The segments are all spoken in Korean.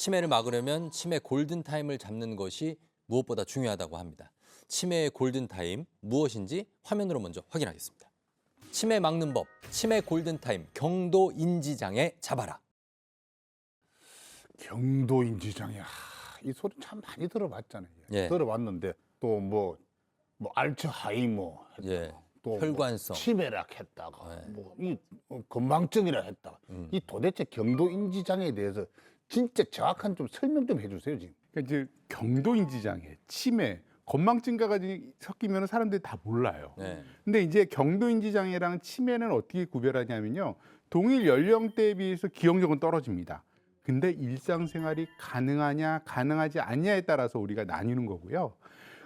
치매를 막으려면 치매 골든타임을 잡는 것이 무엇보다 중요하다고 합니다. 치매의 골든타임 무엇인지 화면으로 먼저 확인하겠습니다. 치매 막는 법, 치매 골든타임, 경도 인지장애 잡아라. 경도 인지장애. 이 소리 참 많이 들어봤잖아요. 예. 들어봤는데 또 뭐 알츠하이머 했다가 예. 또 혈관성. 뭐 치매락 했다가 네. 뭐이 건망증이라 했다가 이 도대체 경도 인지장애에 대해서 진짜 정확한 좀 설명 좀 해주세요 지금. 그러니까 이제 경도인지장애, 치매, 건망증과가 섞이면 사람들이 다 몰라요. 네. 근데 이제 경도인지장애랑 치매는 어떻게 구별하냐면요. 동일 연령대에 비해서 기억력은 떨어집니다. 근데 일상생활이 가능하냐, 가능하지 않냐에 따라서 우리가 나뉘는 거고요.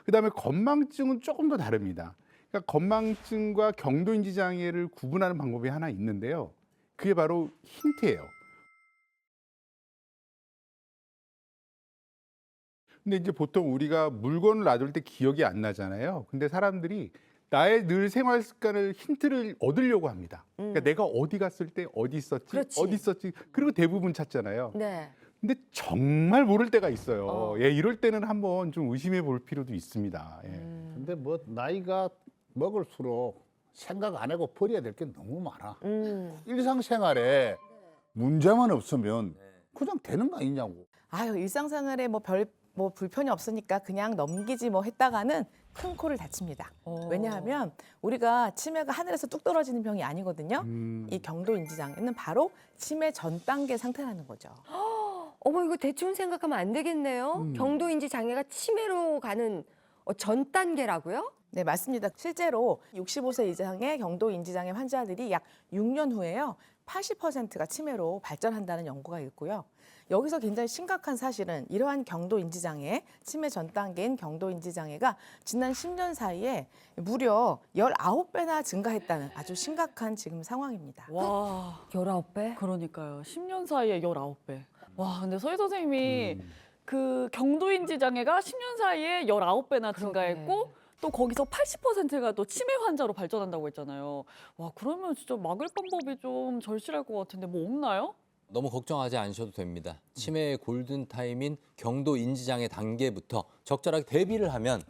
그다음에 건망증은 조금 더 다릅니다. 그러니까 건망증과 경도인지장애를 구분하는 방법이 하나 있는데요. 그게 바로 힌트예요. 근데 이제 보통 우리가 물건을 놔둘 때 기억이 안 나잖아요. 근데 사람들이 나의 늘 생활 습관을 힌트를 얻으려고 합니다. 그러니까 내가 어디 갔을 때 어디 있었지, 그렇지. 어디 있었지. 그리고 대부분 찾잖아요. 네. 근데 정말 모를 때가 있어요. 예, 이럴 때는 한번 좀 의심해 볼 필요도 있습니다. 예. 근데 뭐 나이가 먹을수록 생각 안 하고 버려야 될 게 너무 많아. 일상생활에 문제만 없으면 그냥 되는 거 아니냐고. 아유, 일상생활에 뭐 불편이 없으니까 그냥 넘기지 뭐 했다가는 큰 코를 다칩니다. 왜냐하면 우리가 치매가 하늘에서 뚝 떨어지는 병이 아니거든요. 이 경도인지장애는 바로 치매 전 단계 상태라는 거죠. 어머, 이거 대충 생각하면 안 되겠네요. 경도인지 장애가 치매로 가는 전 단계라고요? 네, 맞습니다. 실제로 65세 이상의 경도인지장애 환자들이 약 6년 후에요. 80%가 치매로 발전한다는 연구가 있고요. 여기서 굉장히 심각한 사실은 이러한 경도인지장애, 치매 전 단계인 경도인지장애가 지난 10년 사이에 무려 19배나 증가했다는 아주 심각한 지금 상황입니다. 와, 19배? 그러니까요. 10년 사이에 19배. 와, 근데 서희 선생님이 그 경도인지 장애가 10년 사이에 19배나 증가했고 또 거기서 80%가 또 치매 환자로 발전한다고 했잖아요. 와, 그러면 진짜 막을 방법이 좀 절실할 것 같은데 뭐 없나요? 너무 걱정하지 않으셔도 됩니다. 치매의 골든타임인 경도인지장애 단계부터 적절하게 대비를 하면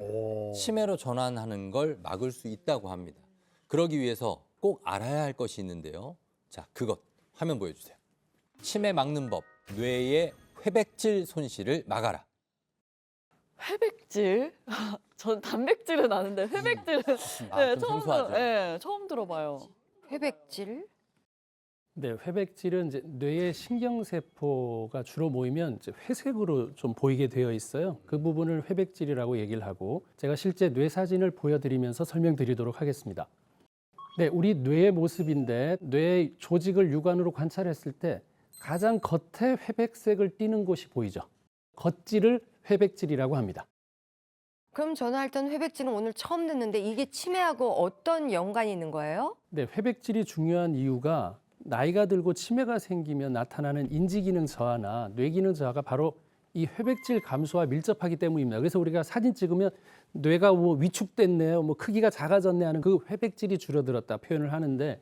치매로 전환하는 걸 막을 수 있다고 합니다. 그러기 위해서 꼭 알아야 할 것이 있는데요. 자, 그것 화면 보여주세요. 치매 막는 법, 뇌의 회백질 손실을 막아라. 회백질? 전 단백질은 아는데 회백질은 좀 생소하죠? 처음 들어봐요. 회백질? 네, 회백질은 이제 뇌의 신경세포가 주로 모이면 이제 회색으로 좀 보이게 되어 있어요. 그 부분을 회백질이라고 얘기를 하고 제가 실제 뇌 사진을 보여드리면서 설명드리도록 하겠습니다. 네, 우리 뇌의 모습인데 뇌의 조직을 육안으로 관찰했을 때 가장 겉에 회백색을 띠는 곳이 보이죠. 겉질을 회백질이라고 합니다. 그럼 전화 일단 회백질은 오늘 처음 듣는데 이게 치매하고 어떤 연관이 있는 거예요? 네, 회백질이 중요한 이유가 나이가 들고 치매가 생기면 나타나는 인지기능 저하나 뇌기능 저하가 바로 이 회백질 감소와 밀접하기 때문입니다. 그래서 우리가 사진 찍으면 뇌가 뭐 위축됐네요, 뭐 크기가 작아졌네 하는 그 회백질이 줄어들었다 표현을 하는데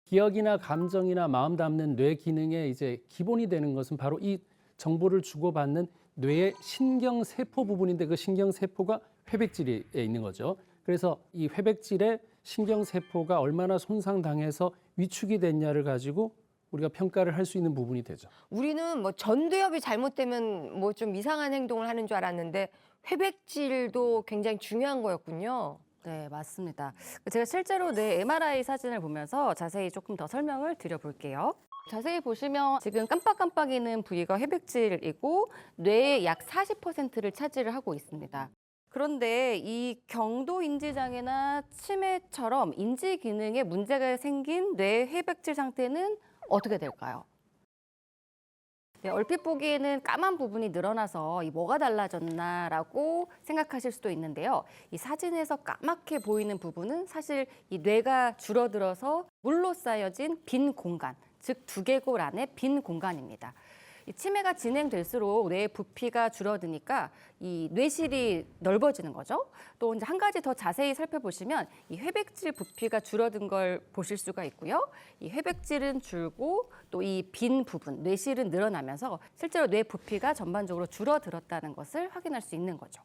기억이나 감정이나 마음 담는 뇌 기능의 이제 기본이 되는 것은 바로 이 정보를 주고받는 뇌의 신경세포 부분인데 그 신경세포가 회백질에 있는 거죠. 그래서 이 회백질의 신경세포가 얼마나 손상당해서 위축이 됐냐를 가지고 우리가 평가를 할 수 있는 부분이 되죠. 우리는 뭐 전두엽이 잘못되면 뭐 좀 이상한 행동을 하는 줄 알았는데 회백질도 굉장히 중요한 거였군요. 네, 맞습니다. 제가 실제로 뇌 MRI 사진을 보면서 자세히 조금 더 설명을 드려볼게요. 자세히 보시면 지금 깜빡깜빡이는 부위가 회백질이고 뇌의 약 40%를 차지를 하고 있습니다. 그런데 이 경도인지장애나 치매처럼 인지 기능에 문제가 생긴 뇌 회백질 상태는 어떻게 될까요? 네, 얼핏 보기에는 까만 부분이 늘어나서 뭐가 달라졌나라고 생각하실 수도 있는데요. 이 사진에서 까맣게 보이는 부분은 사실 이 뇌가 줄어들어서 물로 쌓여진 빈 공간, 즉 두개골 안의 빈 공간입니다. 이 치매가 진행될수록 뇌의 부피가 줄어드니까 이 뇌실이 넓어지는 거죠. 또 이제 한 가지 더 자세히 살펴보시면 이 회백질 부피가 줄어든 걸 보실 수가 있고요. 이 회백질은 줄고 또 이 빈 부분, 뇌실은 늘어나면서 실제로 뇌 부피가 전반적으로 줄어들었다는 것을 확인할 수 있는 거죠.